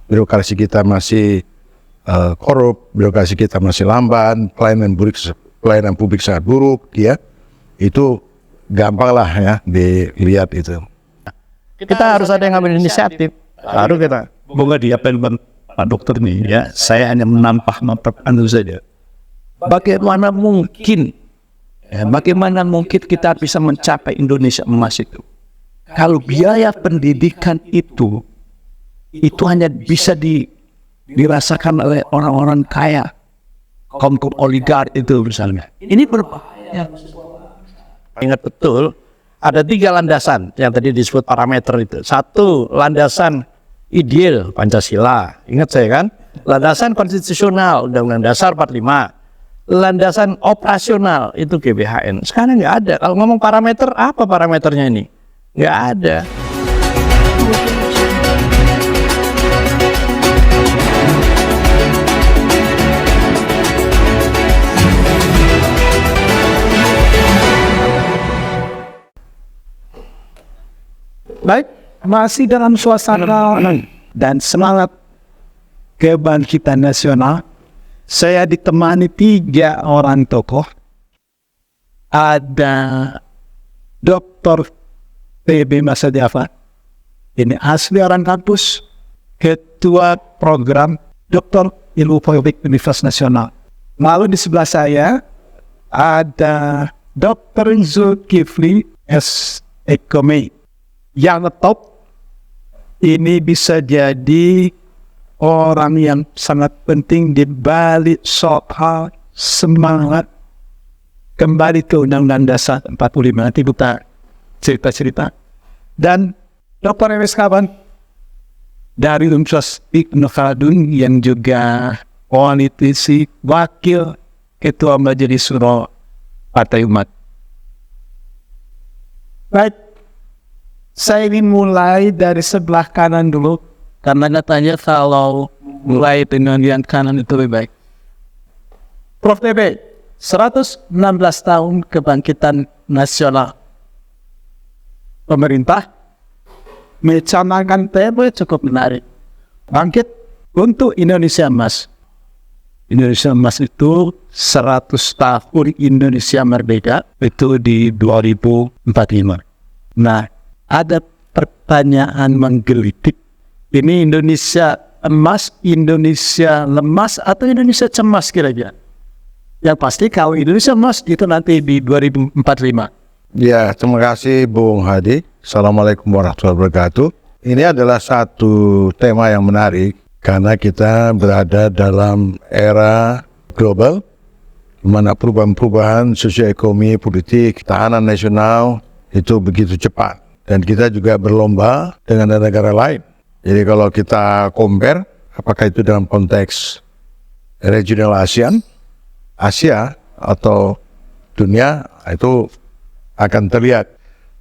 birokrasi kita masih korup, birokrasi kita masih lamban, pelayanan publik sangat buruk, ya, itu gampang lah ya dilihat itu. Kita harus ada yang ngambil inisiatif. Baru kita bunga di apa yang Pak Dokter nih, ya. Saya hanya menambah saja. Bagaimana mungkin kita bisa mencapai Indonesia emas itu? Kalau biaya pendidikan itu hanya bisa dirasakan oleh orang-orang kaya, kaum oligark itu misalnya. Ini berbahaya. Ingat betul, ada 3 landasan yang tadi disebut parameter itu. 1, landasan ideal Pancasila. Ingat saya kan? Landasan konstitusional Undang-Undang Dasar 45. Landasan operasional itu GBHN. Sekarang nggak ada. Kalau ngomong parameter, apa parameternya ini? Nggak ada. Baik, masih dalam suasana dan semangat kebangkitan nasional, saya ditemani 3 orang tokoh. Ada Dr. TB Masa Jafar, ini asli orang kampus, Ketua Program Dr. Ilmu Politik Universitas Nasional. Lalu di sebelah saya ada Dr. Zulkifli S. Ekomi. Yang top ini bisa jadi orang yang sangat penting di balik soal semangat kembali ke Undang-Undang Dasar 45. Nanti kita cerita-cerita. Dan Dr. M.S. Kaban dari Universitas Ibnu Khaldun yang juga politisi, wakil Ketua Majelis Syuro Partai Umat. Baik. Saya ingin mulai dari sebelah kanan dulu, karena katanya kalau mulai dengan yang kanan itu lebih baik. Prof. TB, 116 tahun kebangkitan nasional. Pemerintah mencanangkan tema cukup menarik. Bangkit untuk Indonesia Emas. Indonesia Emas itu 100 tahun Indonesia merdeka, itu di 2045. Nah, ada pertanyaan menggelitik. Ini Indonesia emas, Indonesia lemas, atau Indonesia cemas kira-kira? Yang pasti kalau Indonesia emas itu nanti di 2045. Ya, terima kasih Bung Hadi. Assalamualaikum warahmatullahi wabarakatuh. Ini adalah satu tema yang menarik karena kita berada dalam era global di mana perubahan-perubahan sosioekonomi, politik, ketahanan nasional itu begitu cepat. Dan kita juga berlomba dengan negara lain. Jadi kalau kita compare, apakah itu dalam konteks regional Asia atau dunia, itu akan terlihat.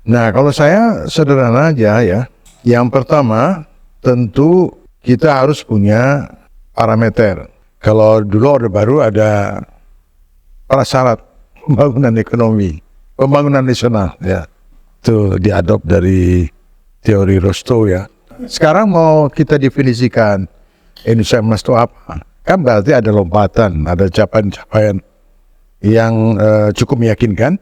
Nah, kalau saya sederhana aja ya. Yang pertama, tentu kita harus punya parameter. Kalau dulu Orde Baru ada prasyarat pembangunan ekonomi, pembangunan nasional ya. Itu diadop dari teori Rostow ya. Sekarang mau kita definisikan Indonesia Emas itu apa? Kan berarti ada lompatan, ada capaian-capaian yang cukup meyakinkan,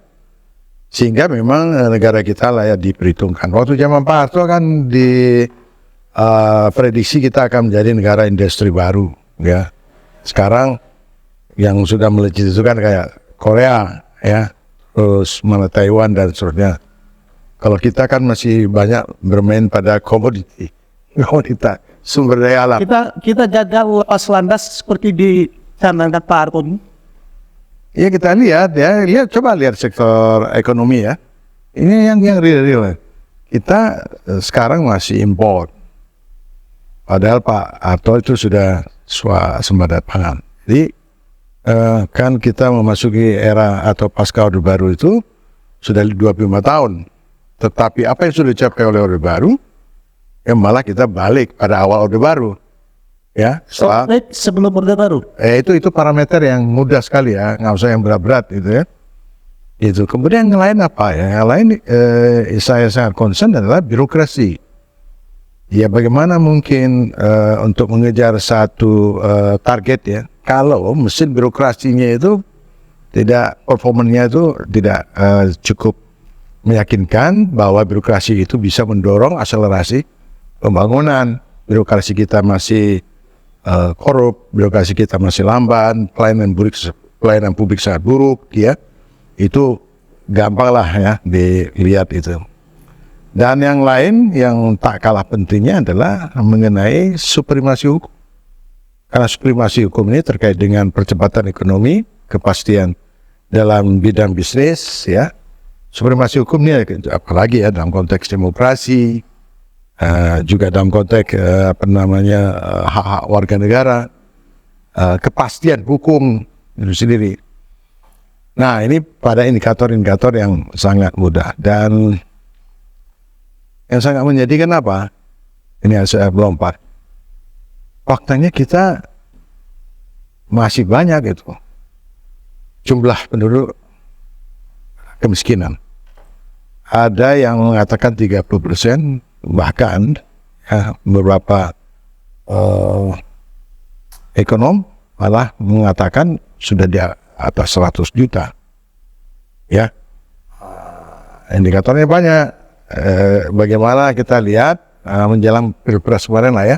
sehingga memang negara kita layak diperhitungkan. Waktu zaman Pak Harto kan di prediksi kita akan menjadi negara industri baru ya. Sekarang yang sudah melejit itu kan kayak Korea ya, terus mana Taiwan dan seterusnya. Kalau kita kan masih banyak bermain pada komoditas sumber daya alam. Kita gagal lepas landas seperti di canangkan Pak Harto. Ya kita lihat ya, coba lihat sektor ekonomi ya. Ini yang real. Kita sekarang masih import. Padahal Pak Harto itu sudah swasembada pangan. Jadi kan kita memasuki era atau pasca Orde Baru itu sudah 25 tahun. Tetapi apa yang sudah dicapai oleh Orde Baru, ya malah kita balik pada awal Orde Baru. Ya, sebelum Orde Baru. Itu parameter yang mudah sekali ya, nggak usah yang berat-berat gitu ya. Itu. Kemudian yang lain apa ya? Yang lain saya sangat concern adalah birokrasi. Ya bagaimana mungkin untuk mengejar satu target ya, kalau mesin birokrasinya itu tidak, performanya itu tidak cukup meyakinkan bahwa birokrasi itu bisa mendorong akselerasi pembangunan. Birokrasi kita masih korup, birokrasi kita masih lamban, pelayanan publik sangat buruk, ya. Itu gampang lah ya dilihat itu. Dan yang lain yang tak kalah pentingnya adalah mengenai supremasi hukum. Karena supremasi hukum ini terkait dengan percepatan ekonomi, kepastian dalam bidang bisnis, ya. Supremasi hukum ini apalagi ya dalam konteks demokrasi, juga dalam konteks hak-hak warga negara, kepastian hukum itu sendiri. Nah, ini pada indikator-indikator yang sangat mudah, dan yang sangat menyedihkan apa? Ini saya melompat. Faktanya kita masih banyak itu jumlah penduduk kemiskinan. Ada yang mengatakan 30%, bahkan ya, beberapa ekonom malah mengatakan sudah di atas 100 juta. Ya, indikatornya banyak. Bagaimana kita lihat menjelang pilpres kemarin lah ya.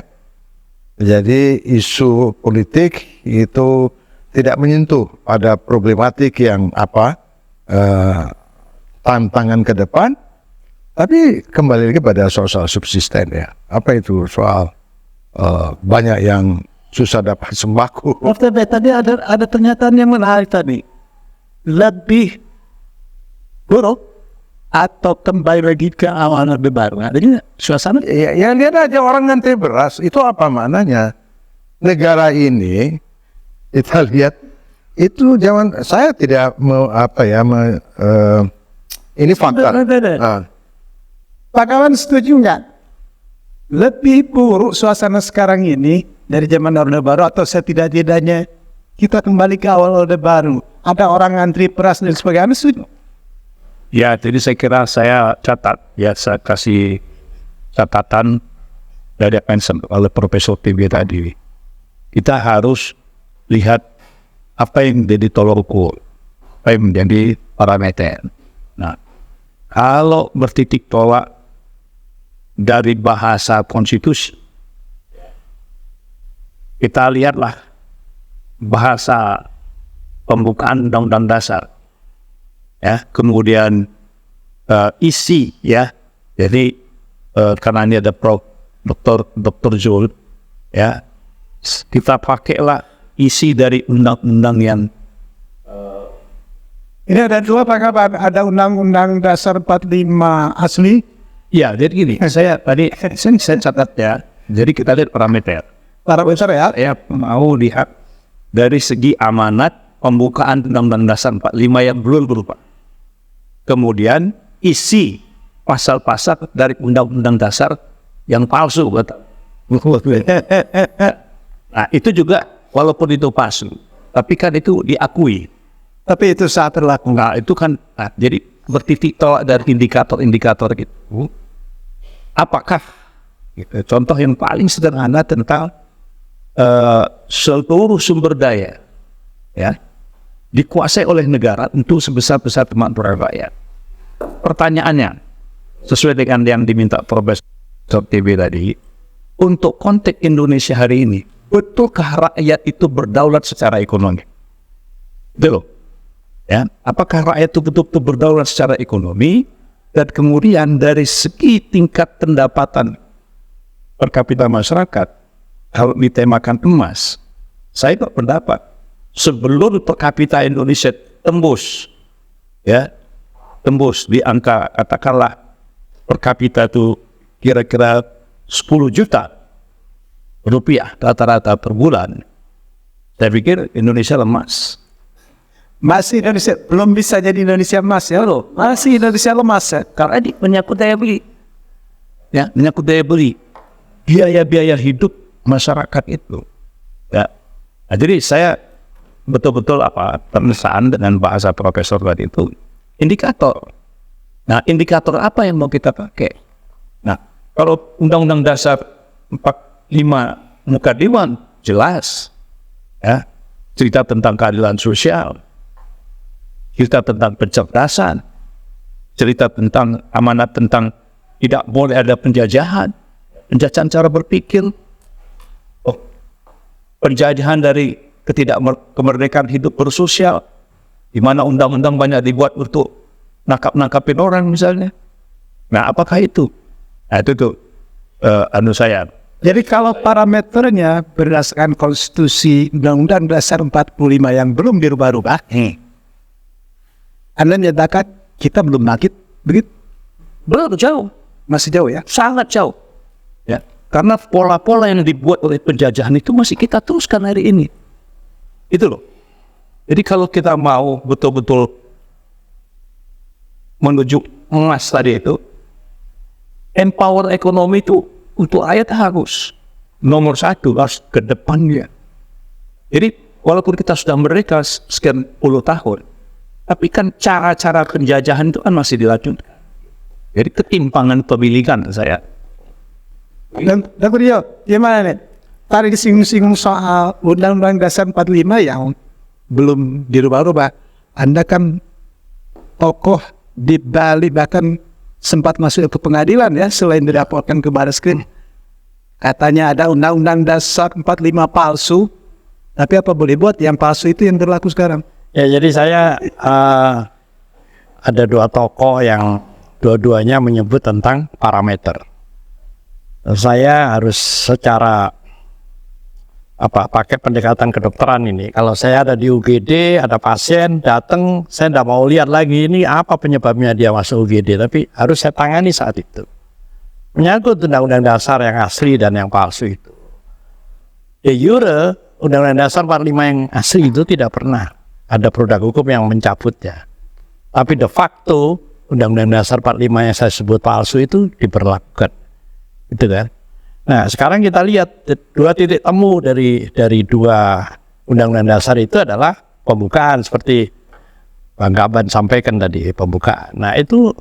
Jadi isu politik itu tidak menyentuh pada problematik yang tantangan ke depan, tapi kembali lagi pada soal subsisten ya. Apa itu soal banyak yang susah dapat sembako. Tadi ada pernyataan yang menarik tadi. Lebih buruk atau kembali lagi ke awal Orde Baru. Jadi suasana ya lihat aja orang ngantri beras itu apa maknanya? Negara ini kita lihat itu zaman saya tidak mau ini fakta. Pak Kawan setuju nggak? Lebih buruk suasana sekarang ini dari zaman Orde Baru atau setidak-tidaknya kita kembali ke awal Orde Baru? Ada orang ngantri beras dan sebagainya, setuju? Ya, jadi saya kira saya catat, ya saya kasih catatan dari apa yang disampaikan oleh Profesor TB tadi. Kita harus lihat apa yang menjadi tolok ukur, apa yang menjadi parameter. Nah, kalau bertitik tolak dari bahasa konstitusi, kita lihatlah bahasa pembukaan Undang-Undang Dasar, ya, kemudian isi, ya, jadi karena ini ada Prof. Dr. Zul, ya, kita pakailah isi dari undang-undang yang ini ada dua Pak Kawan, ada Undang-Undang Dasar 45 asli. ya, jadi gini, saya catat ya, jadi kita lihat parameter ya, saya mau lihat dari segi amanat pembukaan Undang-Undang Dasar 45 yang belum berubah. Kemudian isi pasal-pasal dari Undang-Undang Dasar yang palsu, betul. Nah, itu juga walaupun itu palsu, tapi kan itu diakui. Tapi itu saat terlaku. Nah, itu kan, jadi bertitik tolak dari indikator-indikator gitu. Apakah, gitu, contoh yang paling sederhana tentang seluruh sumber daya, ya, dikuasai oleh negara untuk sebesar-besar kemakmuran rakyat. Pertanyaannya, sesuai dengan yang diminta Profesor TB tadi, untuk konteks Indonesia hari ini, betulkah rakyat itu berdaulat secara ekonomi? Betul. Ya, apakah rakyat itu betul-betul berdaulat secara ekonomi, dan kemudian dari segi tingkat pendapatan per kapita masyarakat, kalau ditemakan emas, saya berpendapat sebelum per kapita Indonesia tembus di angka katakanlah per kapita itu kira-kira 10 juta rupiah rata-rata per bulan, saya pikir Indonesia lemas. Masih Indonesia belum bisa jadi Indonesia emas ya loh. Masih Indonesia lemas ya. Karena ini menyangkut daya beli, ya, menyangkut daya beli, biaya-biaya hidup masyarakat itu, ya. Nah, jadi saya betul-betul pemersaan dengan bahasa Profesor tadi itu indikator. Nah, indikator apa yang mau kita pakai? Nah, kalau Undang-Undang Dasar 45 mukadimah jelas, ya, cerita tentang keadilan sosial, cerita tentang pencerdasan, cerita tentang amanat tentang tidak boleh ada penjajahan cara berpikir, penjajahan dari kemerdekaan hidup bersosial, di mana undang-undang banyak dibuat untuk nangkap-nangkapin orang misalnya. Nah, apakah itu? Nah, itu tuh saya. Jadi kalau parameternya berdasarkan konstitusi Undang-Undang Dasar 45 yang belum dirubah-rubah, Anda menyatakan kita belum bangkit, begitu? Belum, jauh. Masih jauh ya? Sangat jauh. Ya, karena pola-pola yang dibuat oleh penjajahan itu masih kita teruskan hari ini. Itu loh. Jadi kalau kita mau betul-betul menuju emas tadi itu, empower ekonomi itu untuk rakyat harus nomor satu, harus ke depannya. Jadi walaupun kita sudah merdeka sekian puluh tahun, tapi kan cara-cara penjajahan itu kan masih dilanjutkan. Jadi ketimpangan pemilikan saya. Dan Rio, gimana nih? Tadi disinggung-singgung soal Undang-Undang Dasar 45 yang belum dirubah-rubah. Anda kan tokoh di Bali, bahkan sempat masuk ke pengadilan ya, selain dilaporkan ke Barreskrim. Katanya ada Undang-Undang Dasar 45 palsu, tapi apa boleh buat yang palsu itu yang berlaku sekarang? Ya, jadi saya ada dua tokoh yang dua-duanya menyebut tentang parameter. Saya harus secara pakai pendekatan kedokteran ini. Kalau saya ada di UGD, ada pasien datang, saya tidak mau lihat lagi ini apa penyebabnya dia masuk UGD, tapi harus saya tangani saat itu. Menyangkut undang-undang dasar yang asli dan yang palsu itu. De jure, undang-undang dasar 45 yang asli itu tidak pernah ada produk hukum yang mencabutnya. Tapi de facto, undang-undang dasar 45 yang saya sebut palsu itu diberlakukan. Gitu kan? Nah, sekarang kita lihat dua titik temu dari dua undang-undang dasar itu adalah pembukaan seperti Bang Gaban sampaikan tadi, pembukaan. Nah, itu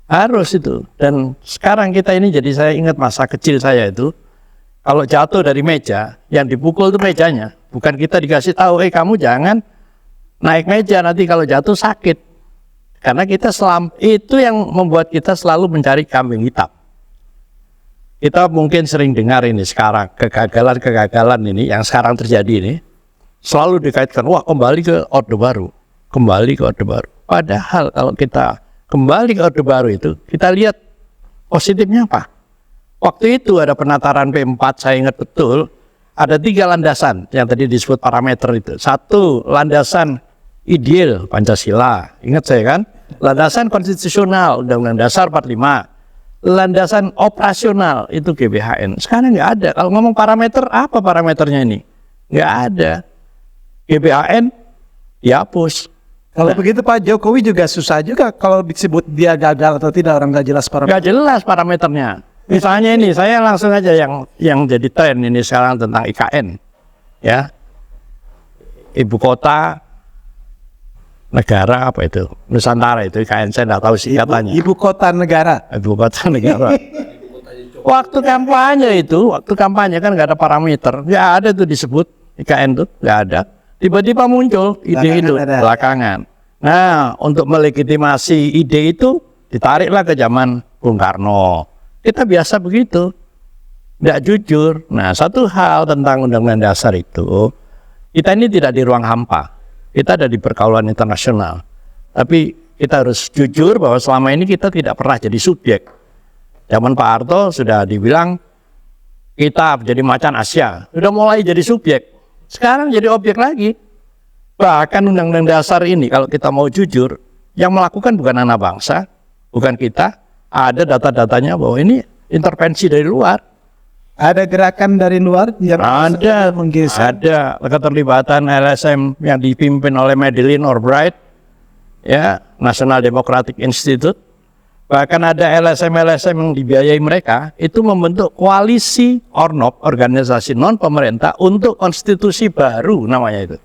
harus itu. Dan sekarang kita ini, jadi saya ingat masa kecil saya itu, kalau jatuh dari meja, yang dipukul itu mejanya. Bukan kita dikasih tahu, kamu jangan naik meja, nanti kalau jatuh sakit. Karena kita itu yang membuat kita selalu mencari kambing hitam. Kita mungkin sering dengar ini sekarang, kegagalan-kegagalan ini yang sekarang terjadi ini selalu dikaitkan, wah kembali ke Orde Baru, kembali ke Orde Baru. Padahal kalau kita kembali ke Orde Baru itu, kita lihat positifnya apa? Waktu itu ada penataran P4, saya ingat betul, ada 3 landasan yang tadi disebut parameter itu. 1, landasan ideal Pancasila, ingat saya kan? Landasan konstitusional, Undang-Undang Dasar 45. Landasan operasional itu GBHN. Sekarang nggak ada. Kalau ngomong parameter, apa parameternya ini? Nggak ada. GBHN dihapus. Kalau begitu Pak Jokowi juga susah juga kalau disebut dia gagal atau tidak, orang nggak jelas parameter. Nggak jelas parameternya. Misalnya ini, saya langsung aja yang jadi tren ini sekarang tentang IKN, ya, ibu kota negara apa itu, Nusantara itu IKN, saya nggak tahu sih katanya. Ibu kota negara. Ibu kota negara. Waktu kampanye kan nggak ada parameter, nggak ada tuh disebut IKN tuh, nggak ada. Tiba-tiba muncul ide itu belakangan. Nah, untuk melegitimasi ide itu ditariklah ke zaman Bung Karno. Kita biasa begitu, nggak jujur. Nah, satu hal tentang Undang-Undang Dasar itu, kita ini tidak di ruang hampa, kita ada di pergaulan internasional. Tapi kita harus jujur bahwa selama ini kita tidak pernah jadi subjek. Zaman Pak Harto sudah dibilang kita jadi macan Asia, sudah mulai jadi subjek. Sekarang jadi objek lagi. Bahkan Undang-Undang Dasar ini kalau kita mau jujur, yang melakukan bukan anak bangsa, bukan kita. Ada data-datanya bahwa ini intervensi dari luar. Ada gerakan dari luar yang ada keterlibatan LSM yang dipimpin oleh Madeleine Albright, ya, National Democratic Institute. Bahkan ada LSM yang dibiayai mereka itu membentuk koalisi ORNOP, organisasi non pemerintah untuk konstitusi baru namanya itu.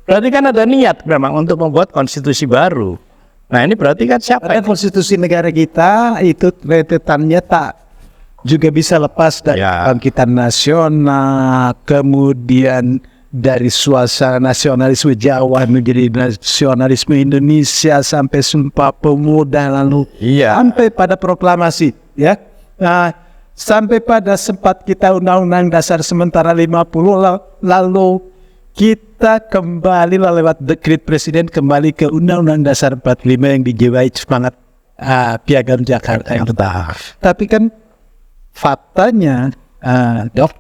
Berarti kan ada niat memang untuk membuat konstitusi baru. Nah, ini berarti kan siapa? Konstitusi negara kita itu rentetannya tak juga bisa lepas dari Ya. kebangkitan nasional, kemudian dari suasana nasionalisme Jawa menjadi nasionalisme Indonesia sampai Sumpah Pemuda lalu Iya. sampai pada proklamasi ya. Nah, sampai pada sempat kita Undang-Undang Dasar sementara 50 lalu kita kembali lewat dekret presiden kembali ke Undang-Undang Dasar 45 yang dijiwai semangat Piagam Jakarta yang pertama. Tapi kan faktanya Dok,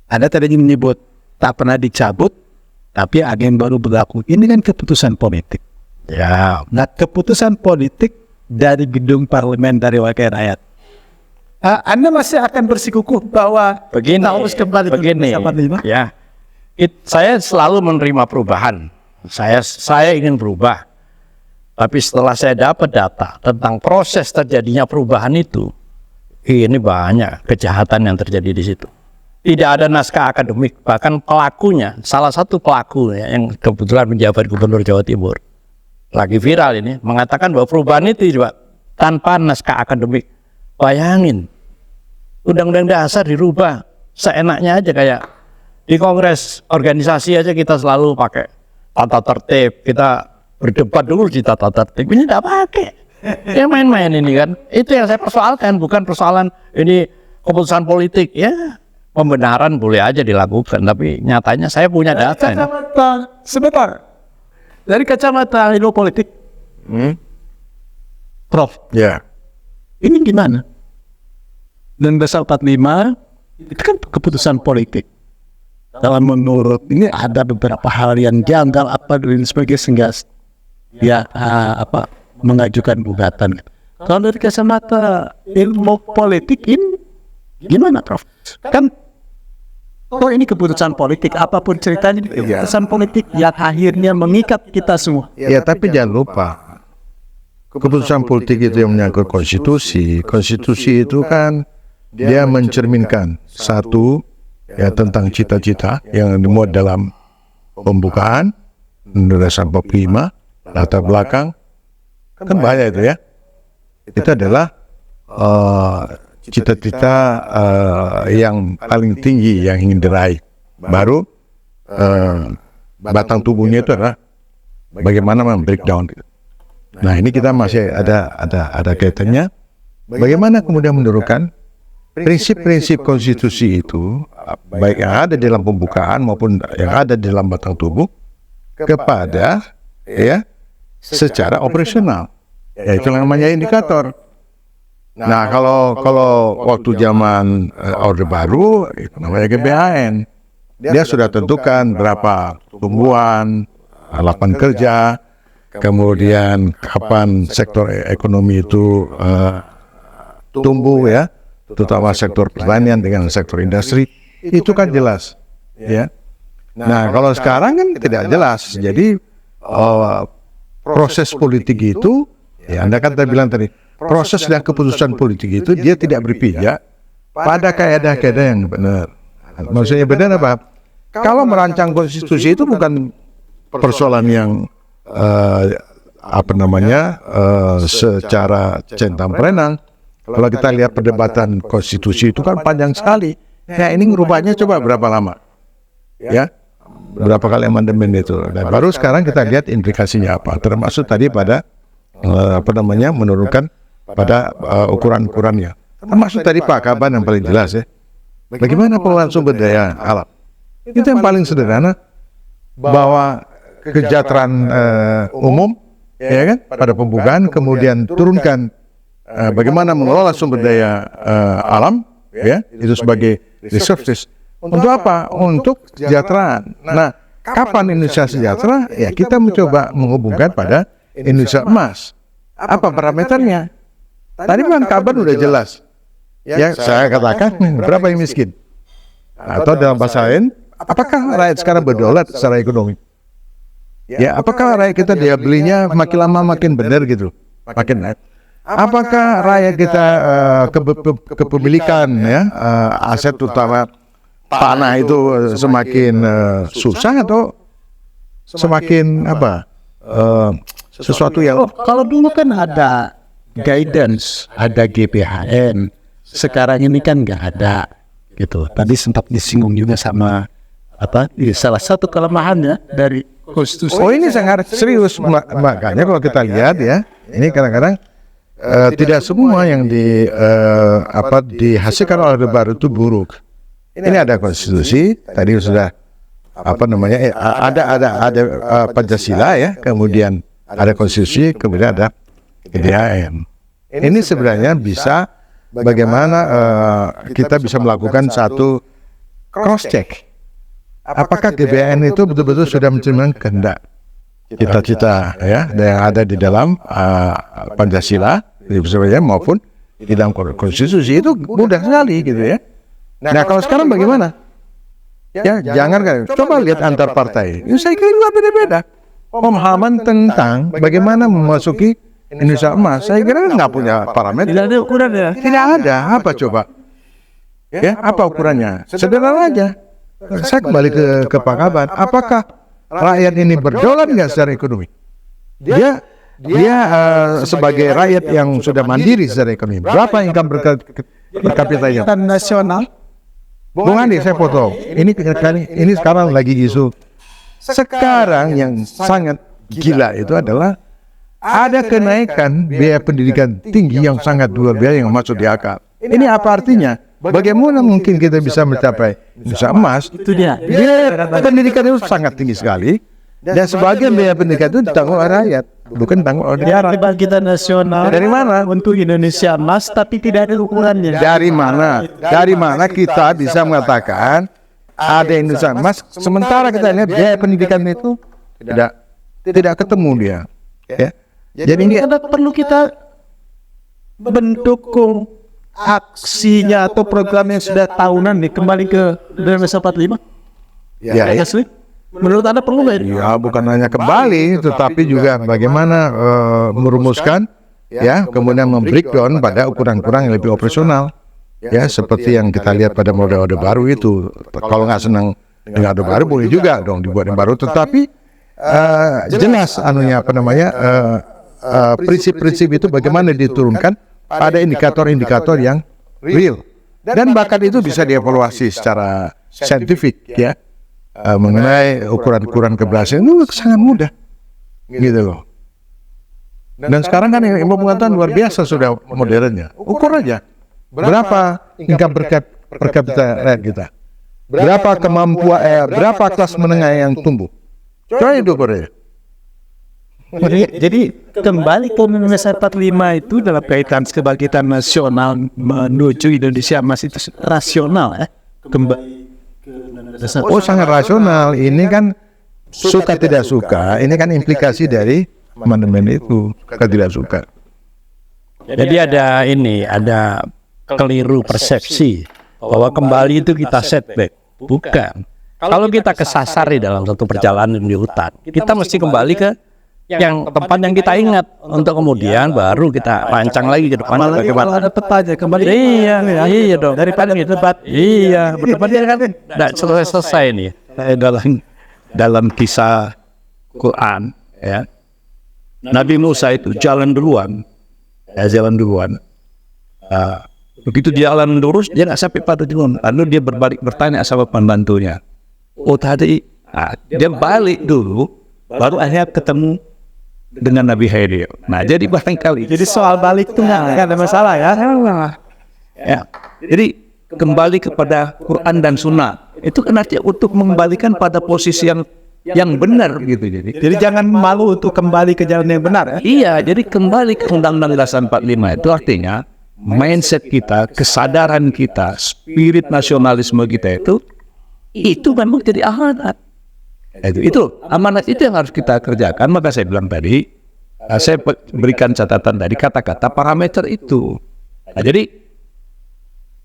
Anda tadi menyebut tak pernah dicabut, tapi agen baru berlaku. Ini kan keputusan politik. Ya, Nah, keputusan politik dari gedung parlemen dari wakil rakyat. Anda masih akan bersikukuh bahwa begini, kita harus kembali ke begini. 45? Ya, saya selalu menerima perubahan. Saya ingin berubah. Tapi setelah saya dapat data tentang proses terjadinya perubahan itu, ini banyak kejahatan yang terjadi di situ. Tidak ada naskah akademik, bahkan pelakunya, salah satu pelaku ya, yang kebetulan menjabat Gubernur Jawa Timur, lagi viral ini, mengatakan bahwa perubahan itu juga tanpa naskah akademik. Bayangin, Undang-Undang Dasar dirubah seenaknya aja, kayak di kongres organisasi aja kita selalu pakai tata tertib, kita berdebat dulu di tata tertib, ini tidak pakai. Ya main-main ini kan, itu yang saya persoalkan, bukan persoalan ini keputusan politik. Ya pembenaran boleh aja dilakukan, tapi nyatanya saya punya data ini. Sebentar. Dari kacamata ilmu politik, Prof, Ya. ini gimana? Dan Dasar 45 itu kan keputusan politik. Dalam menurut ini ada beberapa hal yang janggal apa dan sebagainya sehingga dia mengajukan gugatan. Kalau dari kacamata ilmu politik ini gimana, Prof? Kan ini keputusan politik, apapun ceritanya ini keputusan politik yang akhirnya mengikat kita semua. Ya, tapi jangan lupa, keputusan politik itu yang menyangkut konstitusi. Konstitusi itu kan dia mencerminkan satu, ya, tentang cita-cita yang dimuat dalam pembukaan Dasar 45, latar belakang, kan banyak itu ya. Itu adalah cita-cita yang paling tinggi yang ingin diraih. Baru batang tubuhnya itu adalah bagaimana breakdown. Nah, ini kita masih ada kaitannya. Bagaimana kemudian menurunkan prinsip-prinsip konstitusi itu, baik yang ada dalam pembukaan maupun yang ada dalam batang tubuh, kepada secara operasional. Ya, itu namanya indikator. Nah, kalau waktu zaman Orde Baru, itu namanya GBHN. Dia sudah tentukan berapa pertumbuhan, lapangan kerja, kemudian kapan sektor ekonomi itu tumbuh ya, terutama sektor pertanian dengan sektor industri, itu kan jelas, ya. Nah, kalau sekarang kan tidak jelas. Jadi proses politik itu, ya Anda kan bilang tadi, proses dan keputusan politik itu dia tidak berpijak pada kaidah-kaidah yang benar. Maksudnya benar apa? Kalau merancang konstitusi itu bukan persoalan yang secara centang perenang. Kalau kita lihat perdebatan konstitusi itu kan panjang sekali. Ya, ini ngerubahnya coba berapa lama? Ya, berapa kali amandemen itu. Dan baru sekarang kita lihat implikasinya apa. Termasuk tadi pada menurunkan pada ukuran-ukurannya. Termasuk tadi Pak Kaban yang paling jelas ya. Bagaimana pengelolaan sumber daya alam? Itu yang paling sederhana, bahwa kesejahteraan umum, ya kan, pada pembukaan, kemudian turunkan bagaimana mengelola sumber daya alam, ya, itu sebagai resources. Untuk apa? Untuk kesejahteraan. Nah, kapan Indonesia sejahtera? Ya, kita mencoba menghubungkan pada Indonesia emas. Apa parameternya? Tadi Bang Kaban udah jelas. Ya, saya katakan berapa yang miskin? Atau dalam bahasa lain, apakah rakyat sekarang berdaulat secara ekonomi? Ya, apakah rakyat kita daya belinya makin lama makin benar gitu, makin naik? Apakah rakyat kita kepemilikan ya aset utama tanah itu semakin susah atau semakin sesuatu yang kalau dulu kan ada guidance, ada GBHN, sekarang ini kan nggak ada gitu. Tadi sempat disinggung juga sama salah satu kelemahannya dari konstitusi. Oh ini sangat serius, makanya kalau kita lihat ya, ini kadang-kadang tidak semua yang dihasilkan oleh Orde Baru itu buruk. Ini ada konstitusi, tadi sudah ada Pancasila ya, kemudian ada konstitusi, kemudian ada GBHN. Ini sebenarnya bisa bagaimana kita bisa melakukan satu cross check. Apakah GBHN itu betul-betul sudah mencerminkan kehendak cita-cita ya yang ada di dalam Pancasila sebenarnya maupun di dalam konstitusi itu mudah sekali gitu ya. Nah kalau sekarang bagaimana? Ya jangan kan, coba lihat antar partai. Ya, saya kira juga beda-beda. Pemahaman tentang bagaimana memasuki Indonesia emas, saya kira nggak punya parameter. Tidak ada ukurannya. Tidak ada. Apa coba? Ya, apa ukurannya? Sederhana aja. Saya kembali ke Pak Kaban. Apakah rakyat ini berdaulat nggak secara ekonomi? Dia sebagai rakyat yang sudah mandiri secara ekonomi. Berapa income per kapitanya? Nasional. Bung Andi, saya potong. Ini sekarang lagi isu. Sekarang yang sangat gila itu adalah ada kenaikan biaya pendidikan tinggi yang sangat luar biasa yang masuk di akal. Ini apa artinya? Bagaimana mungkin kita bisa mencapai Indonesia emas? Itu dia. Biaya pendidikan itu sangat tinggi sekali. Dan sebagian biaya pendidikan itu ditanggung oleh rakyat, bukan ditanggung oleh negara. Kita nasional. Dari mana? Untuk Indonesia emas, tapi tidak ada ukurannya. Dari mana? Dari mana kita bisa mengatakan ada Indonesia emas, sementara kita lihat biaya pendidikan itu tidak ketemu dia. Ya. Jadi ini perlu kita mendukung aksinya atau program yang sudah tahunan nih kembali ke Indonesia 45. ya. Menurut Anda perlu nggak? Ya, bukan hanya kembali, tetapi juga bagaimana merumuskan, ya, kemudian membreakdown pada ukuran-ukuran yang lebih operasional, ya, seperti yang kita lihat pada model-model baru itu. Kalau nggak senang dengan Orde Baru, boleh juga dong dibuat yang baru, tetapi jelas prinsip-prinsip itu bagaimana diturunkan pada indikator-indikator yang real, dan bahkan itu bisa dievaluasi secara saintifik, ya. Mengenai ukuran-ukuran keberhasilan itu sangat mudah, gitu loh. Dan sekarang kan ilmu pengetahuan luar biasa sudah modernnya. Ukur aja berapa income per kapita rakyat kita, berapa kemampuan, berapa kelas menengah yang tumbuh. Coba itu ukur aja. Jadi kembali ke Indonesia 45 itu dalam kaitan kebangkitan nasional menuju Indonesia emas itu rasional ya. Kembali Oh sangat rasional. Ini kan suka tidak suka. Ini kan implikasi dari amandemen itu. Suka tidak suka. Jadi ada keliru persepsi bahwa kembali itu kita setback. Bukan. Kalau kita kesasar di dalam satu perjalanan di hutan, kita mesti kembali ke yang tempat yang kita ingat untuk kemudian baru kita rancang lagi ke depan. Kalau ada petanya kembali. Iya dong. Daripada di debat. Iya, berdebat kan tidak selesai nih. Dalam kisah Quran, ya, Nabi Musa itu jalan duluan. Begitu dia jalan lurus, dia nggak sampai pada tujuan. Lalu dia berbalik bertanya sama pembantunya. Oh tadi, dia balik dulu, baru akhirnya ketemu dengan Nabi Khidir. Nah, jadi barangkali. Jadi soal balik itu nggak ada masalah ya? Ya, jadi kembali kepada Quran dan Sunnah. Itu kan artinya untuk mengembalikan pada posisi yang benar gitu. Jadi jangan malu untuk kembali ke jalan yang benar ya? Iya, jadi kembali ke Undang-Undang Dasar 45 itu artinya mindset kita, kesadaran kita, spirit nasionalisme kita itu memang jadi amanat. Itu amanat itu yang harus kita kerjakan. Maka saya bilang tadi, saya berikan catatan tadi kata-kata parameter itu. Nah, jadi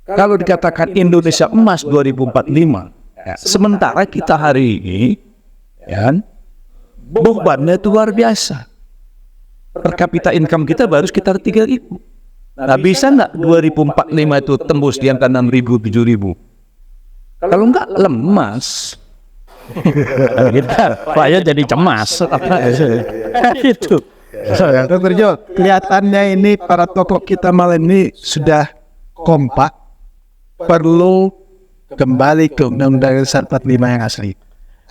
kalau dikatakan Indonesia emas 2045, ya, sementara kita hari ini, ya, bebannya itu luar biasa. Per kapita income kita baru sekitar 3.000. Nah, bisa nggak 2045 itu tembus di angka 6.000, 7.000? Kalau nggak lemas. Kita rakyat jadi cemas. Itu. Dr. Jo, kelihatannya ini para tokoh kita malam ini sudah kompak, perlu kembali ke Undang-Undang Dasar 45 yang asli.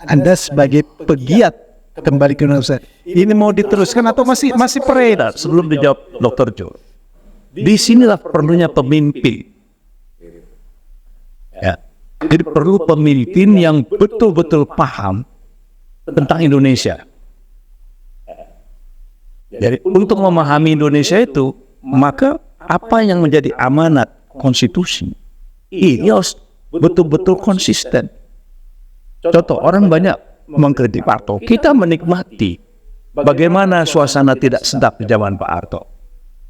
Anda sebagai pegiat kembali ke Undang-Undang Dasar, ini mau diteruskan atau masih beredar? Sebelum dijawab Dr. Jo, disinilah perlunya pemimpin. Ya. Jadi perlu pemimpin yang betul-betul paham tentang Indonesia. Jadi untuk memahami Indonesia itu, maka apa yang menjadi amanat konstitusi ini harus betul-betul konsisten. Contoh, orang banyak mengkritik Pak Harto, kita menikmati bagaimana suasana tidak sedap di zaman Pak Harto,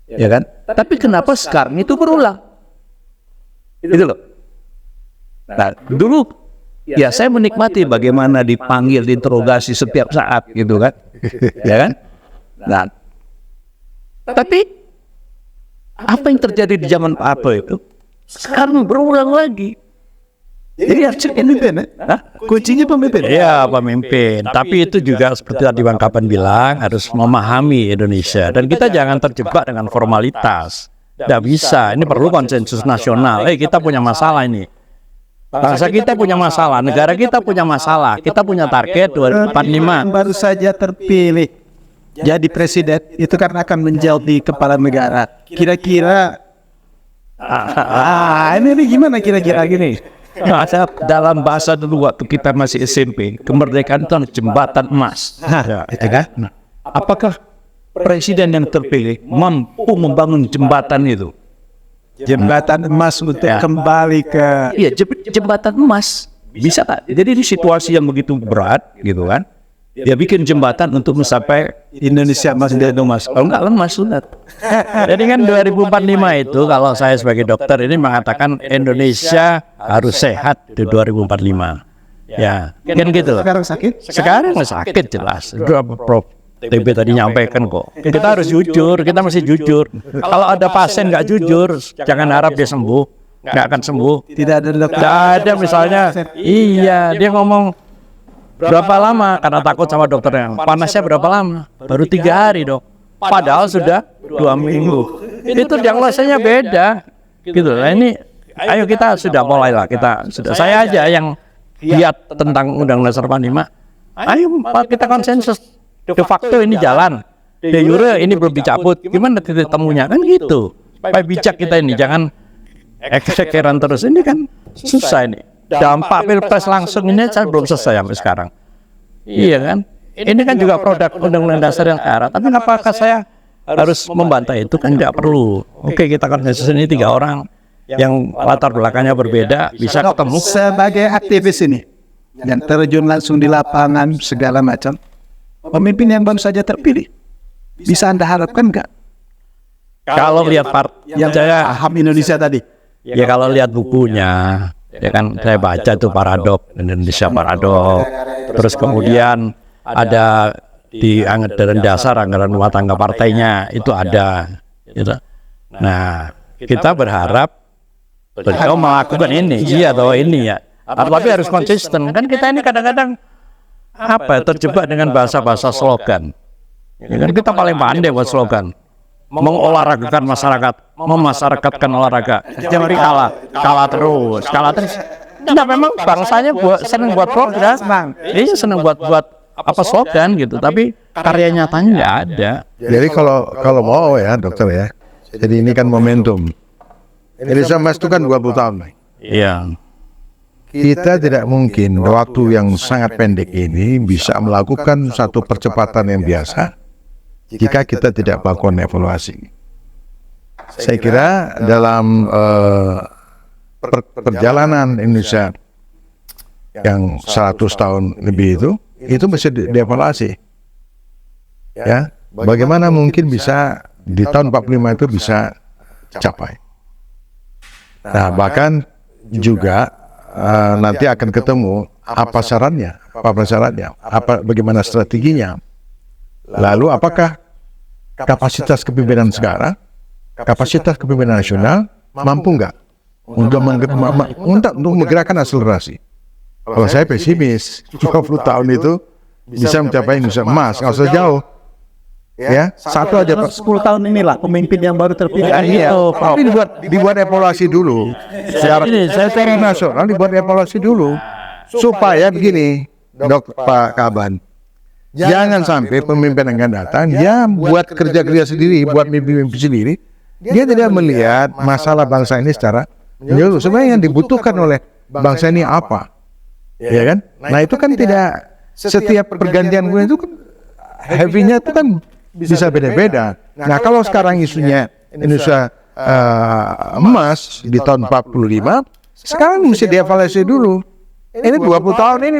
ya kan? Tapi kenapa sekarang itu berulang? Itu loh. Nah, dulu ya saya menikmati bagaimana dipanggil, diinterogasi setiap saat, gitu kan? Ya kan? Nah, tapi apa yang terjadi di zaman Pak Harto itu sekarang berulang lagi. Jadi harus pemimpin, kuncinya pemimpin. Iya, pemimpin. Tapi itu juga seperti tadi Bang Kapan bilang, harus memahami Indonesia. Dan kita jangan terjebak dengan formalitas. Tidak bisa, ini perlu konsensus nasional. Kita punya masalah ini. Bangsa kita punya masalah, negara kita punya masalah. Kita punya target 2045. Baru saja terpilih jadi presiden, itu karena akan menjadi kepala negara. Kira-kira, ini gimana kira-kira gini? Ada dalam bahasa dulu waktu kita masih SMP, kemerdekaan itu adalah jembatan emas. Ya kan? Nah, apakah presiden yang terpilih mampu membangun jembatan itu? Jembatan emas untuk kembali ke... Iya, jembatan emas. Bisa kan? Jadi di situasi yang begitu berat, gitu kan? Dia bikin jembatan untuk mencapai Indonesia emas dan emas. kalau nggak lemas sunat. Jadi kan 2045 itu kalau saya sebagai dokter ini mengatakan Indonesia harus sehat di 2045. Ya, kan gitu loh. Sekarang sakit? Sekarang sakit jelas. Prof TB tadi nyampaikan kok. Kita harus jujur, kita mesti jujur. Kalau ada pasien nggak jujur, jangan harap dia sembuh. Nggak akan sembuh. Tidak ada dokter. Nggak ada misalnya, iya dia ngomong berapa lama karena takut sama dokternya. Panasnya berapa lama? Baru 3 hari dok. Padahal sudah 2 minggu. Itu diagnosanya beda. Gitu. Nah ini, ayo kita sudah mulailah. Saya aja yang lihat tentang Undang-Undang Dasar 45. Ayo kita konsensus. De facto ini jalan. De jure ini belum dicabut. Gimana titik temunya kan gitu. Supaya bijak kita ini, jangan eksekeran terus. Ini kan susah ini. Dampak pilpres langsung ini saya belum selesai sampai sekarang. Iya kan? Ini kan juga produk Undang-Undang Dasar yang sekarang. Tapi apakah saya harus membantah itu? Kan tidak perlu. Oke, kita konsensus ini 3 orang yang latar belakangnya berbeda bisa ketemu. Sebagai aktivis ini yang terjun langsung di lapangan segala macam, pemimpin yang baru saja terpilih, bisa Anda harapkan nggak? Kalau lihat Yang saya paham Indonesia tadi. ya kalau lihat bukunya, ya kan saya baca tuh Paradok, Indonesia Paradok. Terus kemudian ada di anggaran dasar, anggaran rumah tangga partainya itu ada. Gitu. Nah, kita berharap beliau melakukan ini, iya atau ini ya. Tapi harus konsisten. Kan kita ini kadang-kadang terjebak dengan bahasa-bahasa slogan. Ya kan kita paling pandai buat slogan. Mengolahragakan masyarakat, memasyarakatkan olahraga. Jangan kalah terus. Nah, memang bangsanya senang buat program, dia senang buat apa slogan gitu, tapi karya nyatanya nggak ada. Jadi kalau mau ya dokter ya, jadi ini kan momentum. Indonesia Emas itu kan 20 tahun. Iya. Kita tidak mungkin waktu yang sangat pendek ini bisa melakukan satu percepatan yang biasa jika kita tidak melakukan evaluasi. Saya kira dalam perjalanan Indonesia yang 100 tahun lebih itu mesti dievaluasi. Ya, bagaimana mungkin bisa di tahun 45 itu bisa capai. Nah, bahkan juga nanti akan ketemu apa syaratnya, bagaimana strateginya. Lalu apakah kapasitas kepemimpinan sekarang, kapasitas kepemimpinan nasional mampu nggak untuk menggerakkan akselerasi? Kalau saya pesimis, 20 tahun itu bisa mencapai Indonesia Emas, nggak usah jauh. ya satu aja Pak. 10 tahun inilah pemimpin yang baru terpilih. Iya, tapi dibuat evaluasi dulu. Secara nasional dibuat evaluasi dulu supaya begini, Pak Kaban. Jangan sampai pemimpin yang akan datang dia buat kerja sendiri, buat mimpi sendiri. Dia tidak melihat masalah bangsa ini secara menyeluruh. Sebenarnya yang dibutuhkan oleh bangsa ini apa? Ya kan? Nah itu kan tidak setiap pergantian gue itu kan heavy-nya itu kan bisa beda-beda. Nah kalau sekarang isunya Indonesia emas di tahun 45, sekarang mesti dievaluasi dulu. Ini 20 tahun ini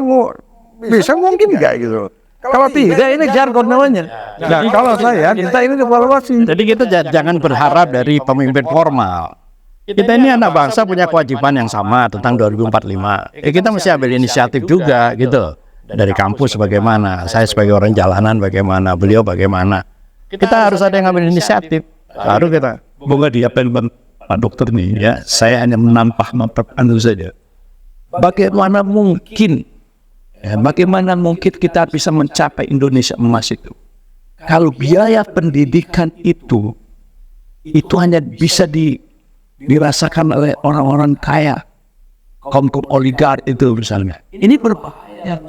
bisa mungkin nggak gitu? Kalau tidak ini jargon namanya. Nah kalau kita ini evaluasi. Jadi kita jangan berharap dari pemimpin formal. Kita ini anak bangsa punya kewajiban yang sama tentang 2045. Kita mesti ambil inisiatif juga gitu. Dari kampus bagaimana, saya sebagai orang jalanan bagaimana, beliau bagaimana. Kita harus ada yang ambil inisiatif. Baru kita. Bunga di apel Pak Dokter nih ya, saya hanya menambah saja. Bagaimana mungkin kita bisa mencapai Indonesia emas itu? Kalau biaya pendidikan itu hanya bisa dirasakan oleh orang-orang kaya, kaum oligark itu misalnya. Ini berbahaya.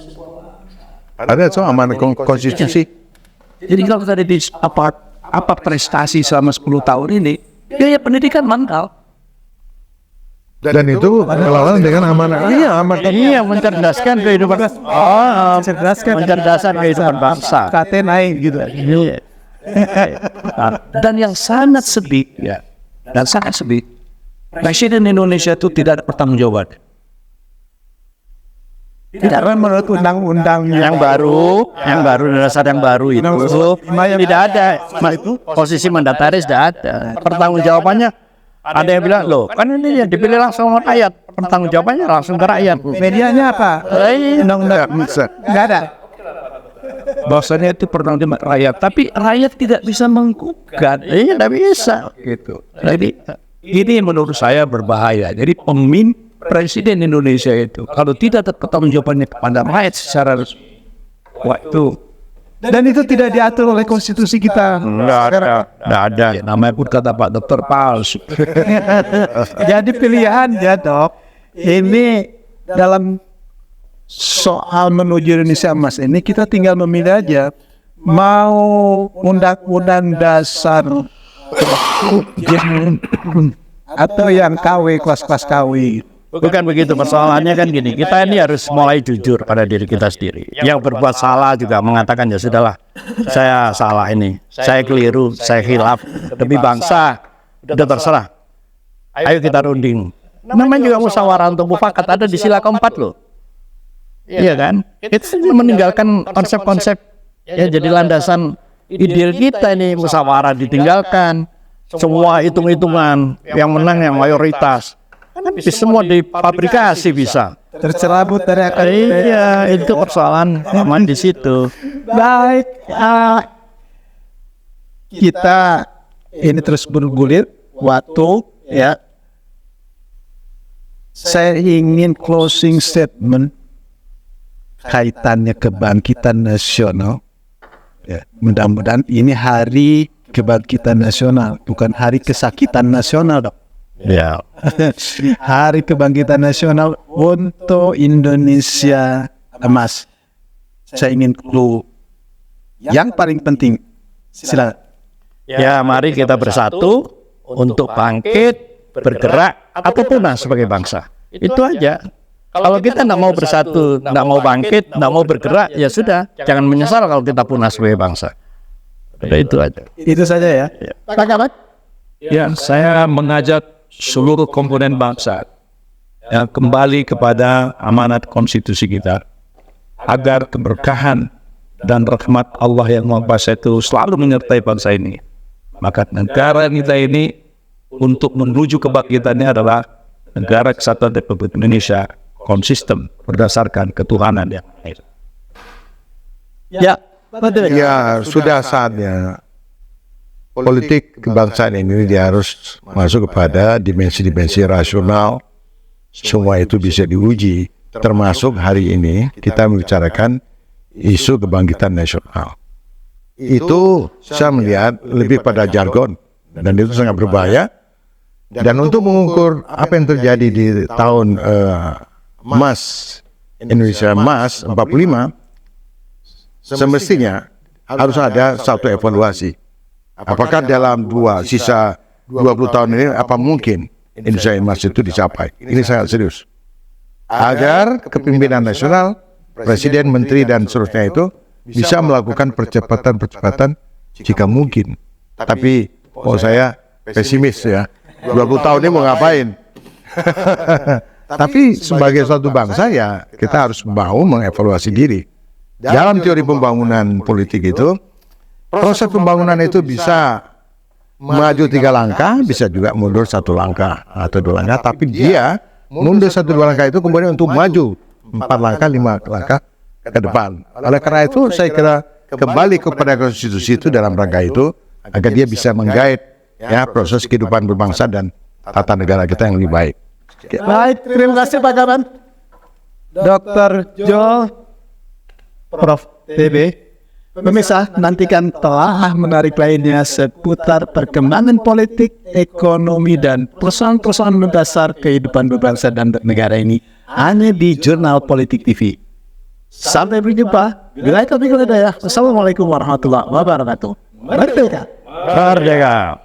Ada amanat konstitusi. Jadi kalau tadi apa prestasi selama 10 tahun ini, biaya pendidikan mahal. Dan itu melawan dengan amanat. Iya, mencerdaskan kehidupan. Mencerdaskan kehidupan bangsa. KT naik gitu. Dan yang sangat sedih, Presiden Indonesia itu tidak ada pertanggungjawaban. Karena menurut undang-undang yang baru dasar yang baru itu tidak ada posisi mandataris, tidak ada pertanggungjawabannya. Ada yang bilang loh kan ini yang dipilih langsung oleh rakyat, pertanggungjawabannya langsung ke rakyat. Medianya apa? Undang-undang nggak ada. Bahwasanya itu pertanggungjawaban rakyat, tapi rakyat tidak bisa menggugat. Iya, tidak bisa. Gitu. Jadi ini menurut saya berbahaya. Jadi Presiden Indonesia itu kalau tidak ada pertanggungjawabannya kepada rakyat secara resmi, waktu dan itu tidak diatur oleh konstitusi kita. Tidak ada. Ya, namanya pun kata Pak Dokter palsu. Jadi pilihannya Dok, ini dalam soal menuju Indonesia emas ini kita tinggal memilih aja mau undang-undang dasar atau yang KW, kelas-kelas KW. Bukan begitu, persoalannya kan gini, kita ini harus mulai jujur pada diri kita sendiri. Yang berbuat salah juga mengatakan ya sudahlah, saya salah ini, saya keliru, saya khilaf demi bangsa, udah terserah. Ayo kita runding. Namanya juga musyawarah untuk mufakat ada di sila keempat loh. Iya kan? Itu meninggalkan konsep-konsep ya jadi landasan ideal kita ini, musyawarah ditinggalkan, semua hitung-hitungan, yang menang yang mayoritas. Kan semua dipabrikasi bisa. Tercerabut dari akar. Iya, itu persoalan aman di situ. Baik, kita ini terus bergulir waktu ya. Saya ingin closing statement kaitannya kebangkitan nasional. Ya, mudah-mudahan ini hari kebangkitan nasional, bukan hari kesakitan nasional, Dok. Ya. Hari kebangkitan nasional untuk Indonesia emas. Saya ingin clue yang paling penting. Silakan. Ya, mari kita bersatu untuk bangkit, bergerak, atau punah sebagai bangsa. Itu aja. Kalau kita tidak mau bersatu, tidak mau bangkit, tidak mau bergerak, ya sudah. Jangan menyesal kalau kita punah sebagai bangsa. Itu aja. Itu saja ya. Pak Kabat? Ya, saya mengajak seluruh komponen bangsa yang kembali kepada amanat konstitusi kita agar keberkahan dan rahmat Allah yang Maha Kuasa itu selalu menyertai bangsa ini. Maka negara kita ini untuk menuju kebangkitannya adalah negara kesatuan Republik Indonesia konsisten berdasarkan ketuhanan yang lain. Ya, Ya, sudah saatnya politik kebangsaan ini dia harus masuk kepada dimensi-dimensi rasional. Semua itu bisa diuji. Termasuk hari ini kita membicarakan isu kebangkitan nasional. itu saya melihat lebih pada jargon dan itu sangat berbahaya. Dan untuk mengukur apa yang terjadi di tahun emas Indonesia emas 45, semestinya harus ada satu evaluasi. Apakah dalam sisa 20 tahun ini apa mungkin Indonesia emas itu dicapai? Ini sangat serius. Agar kepemimpinan nasional, presiden, menteri dan seterusnya itu bisa melakukan percepatan jika mungkin. Tapi saya pesimis ya. 20 tahun ini mau ngapain? Tapi sebagai suatu bangsa ya kita harus mau mengevaluasi diri. Dalam teori pembangunan politik itu, proses pembangunan itu bisa maju 3 langkah, bisa juga mundur 1 langkah atau 2 langkah. Tapi dia mundur 1-2 langkah itu kemudian untuk maju 4 langkah, 5 langkah ke depan. Oleh karena itu saya kira kembali kepada konstitusi itu dalam rangka itu agar dia bisa menggait ya proses kehidupan berbangsa dan tata negara kita yang lebih baik. Baik, terima kasih Pak Kaban. Dr. Jo, Prof. TB. Pemirsa, nantikan telah menarik lainnya seputar perkembangan politik, ekonomi, dan persoalan-persoalan mendasar kehidupan berbangsa dan bernegara ini hanya di Jurnal Politik TV. Sampai berjumpa. Bila itu ya. Assalamualaikum warahmatullahi wabarakatuh. Merdeka. Merdeka.